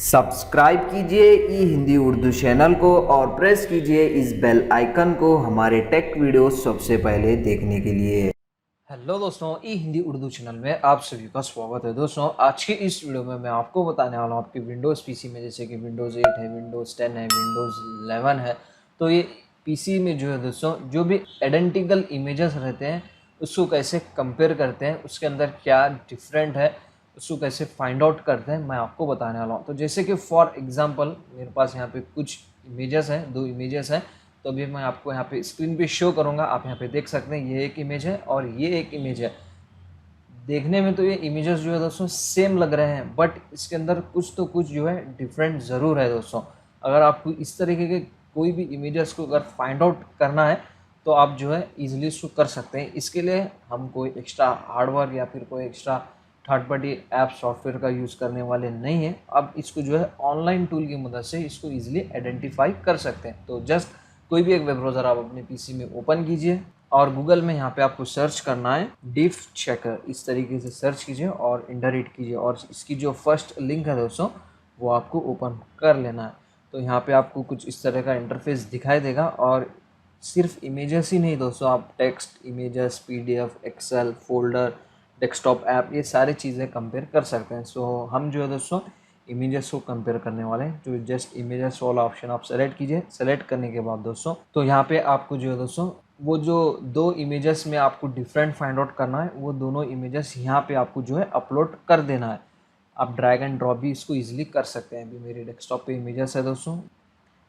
Subscribe कीजिए ई Hindi Urdu channel को और प्रेस कीजिए इस बेल आइकन को हमारे टेक वीडियोस सबसे पहले देखने के लिए। हेलो दोस्तों, ई हिंदी उर्दू चैनल में आप सभी का स्वागत है। दोस्तों, आज की इस वीडियो में मैं आपको बताने वाला हूँ आपकी विंडोज़ पीसी में, जैसे कि विंडोज़ 8 है, विंडोज़ 10 है, विंडोज़ 11 है। तो ये पीसी में जो है दोस्तों, जो भी आइडेंटिकल इमेजेस रहते हैं उसको कैसे कंपेयर करते हैं, उसके अंदर क्या डिफरेंट है, उसको कैसे फाइंड आउट करते हैं, मैं आपको बताने वाला हूँ। तो जैसे कि फॉर एग्जांपल मेरे पास यहाँ पे कुछ इमेजेस हैं, 2 इमेजेस हैं। तो अभी मैं आपको यहाँ पे स्क्रीन पे शो करूँगा, आप यहाँ पे देख सकते हैं ये एक इमेज है और ये एक इमेज है। देखने में तो ये इमेजेस जो है दोस्तों सेम लग रहे हैं, बट इसके अंदर कुछ तो कुछ जो है डिफरेंट ज़रूर है दोस्तों। अगर आपको इस तरीके के कोई भी इमेजेस को अगर फाइंड आउट करना है तो आप जो है ईजिली इसको कर सकते हैं। इसके लिए हम कोई एक्स्ट्रा हार्डवर्क या फिर कोई extra third party app software का यूज़ करने वाले नहीं है। आप इसको जो है ऑनलाइन टूल की मदद से इसको ईजिली आइडेंटिफाई कर सकते हैं। तो जस्ट कोई भी एक वेब ब्राउज़र आप अपने पीसी में ओपन कीजिए और गूगल में यहाँ पे आपको सर्च करना है डिफ चेकर, इस तरीके से सर्च कीजिए और इंटर हिट कीजिए और इसकी जो फर्स्ट लिंक है दोस्तों वो आपको ओपन कर लेना है। तो यहाँ पे आपको कुछ इस तरह का इंटरफेस दिखाई देगा और सिर्फ इमेजेस ही नहीं दोस्तों, आप text, images, PDF, Excel, folder, desktop app, ये सारी चीज़ें कंपेयर कर सकते हैं। सो हम जो है दोस्तों इमेजेस को कंपेयर करने वाले हैं। जो जस्ट इमेजेस वाला ऑप्शन आप सेलेक्ट कीजिए। सेलेक्ट करने के बाद दोस्तों तो यहाँ पे आपको जो है दोस्तों वो जो 2 इमेजेस में आपको डिफरेंट फाइंड आउट करना है, वो दोनों इमेजेस यहाँ पे आपको जो है अपलोड कर देना है। आप ड्रैग एंड ड्रॉप भी इसको ईजिली कर सकते हैं। अभी मेरे डेस्कटॉप पे इमेजेस है दोस्तों,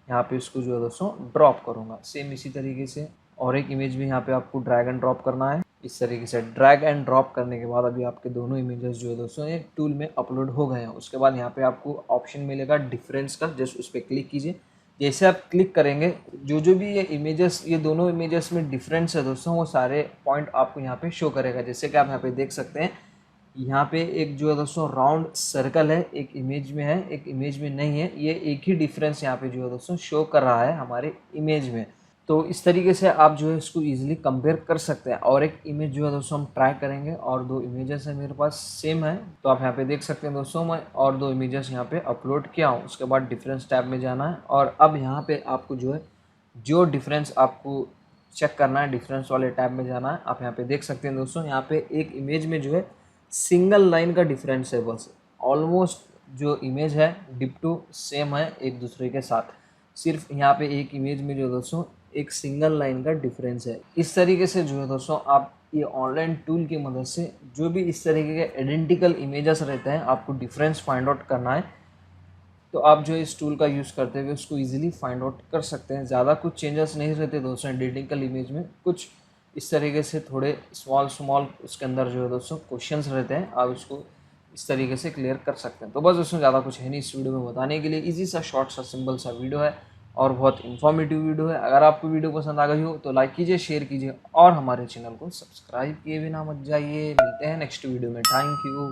यहाँ पे इसको जो है दोस्तों ड्रॉप करूँगा सेम इसी तरीके से। और एक इमेज भी यहाँ पे आपको ड्रैग एंड ड्रॉप करना है इस तरीके से। ड्रैग एंड ड्रॉप करने के बाद अभी आपके दोनों इमेजेस जो है दोस्तों एक टूल में अपलोड हो गए हैं। उसके बाद यहाँ पे आपको ऑप्शन मिलेगा डिफरेंस का, जस्ट उस पर क्लिक कीजिए। जैसे आप क्लिक करेंगे जो भी ये इमेजेस, ये दोनों इमेजेस में डिफरेंस है दोस्तों, वो सारे पॉइंट आपको यहाँ पे शो करेगा। जैसे कि आप यहाँ पे देख सकते हैं, यहाँ पे एक जो है दोस्तों राउंड सर्कल है, एक इमेज में है, एक इमेज में नहीं है। ये एक ही डिफरेंस यहाँ पे जो है दोस्तों शो कर रहा है हमारे इमेज में। तो इस तरीके से आप जो है इसको इजीली कंपेयर कर सकते हैं। और एक इमेज जो है दोस्तों हम ट्राई करेंगे, और 2 इमेजेस है मेरे पास सेम है। तो आप यहाँ पे देख सकते हैं दोस्तों, मैं और 2 इमेजेस यहाँ पे अपलोड किया हूँ। उसके बाद डिफरेंस टैब में जाना है और अब यहाँ पे आपको जो है जो डिफरेंस आपको चेक करना है, डिफरेंस वाले टैब में जाना है। आप यहाँ पे देख सकते हैं दोस्तों, यहाँ पे एक इमेज में जो है सिंगल लाइन का डिफरेंस है बस। ऑलमोस्ट जो इमेज है डिप्टो सेम है एक दूसरे के साथ, सिर्फ यहाँ पे एक इमेज में जो दोस्तों एक सिंगल लाइन का डिफरेंस है। इस तरीके से जो है दोस्तों आप ये ऑनलाइन टूल की मदद से जो भी इस तरीके के आइडेंटिकल इमेजेस रहते हैं, आपको डिफरेंस फाइंड आउट करना है तो आप जो इस टूल का यूज़ करते हुए उसको इजीली फाइंड आउट कर सकते हैं। ज़्यादा कुछ चेंजेस नहीं रहते दोस्तों आइडेंटिकल इमेज में, कुछ इस तरीके से थोड़े स्मॉल उसके अंदर जो है दोस्तों क्वेश्चंस रहते हैं, आप उसको इस तरीके से क्लियर कर सकते हैं। तो बस उसमें ज़्यादा कुछ है नहीं इस वीडियो में बताने के लिए। ईजी सा, शॉर्ट सा, सिंपल सा वीडियो है और बहुत इन्फॉर्मेटिव वीडियो है। अगर आपको वीडियो पसंद आ गई हो तो लाइक कीजिए, शेयर कीजिए और हमारे चैनल को सब्सक्राइब किए बिना मत जाइए। मिलते हैं नेक्स्ट वीडियो में। Thank you.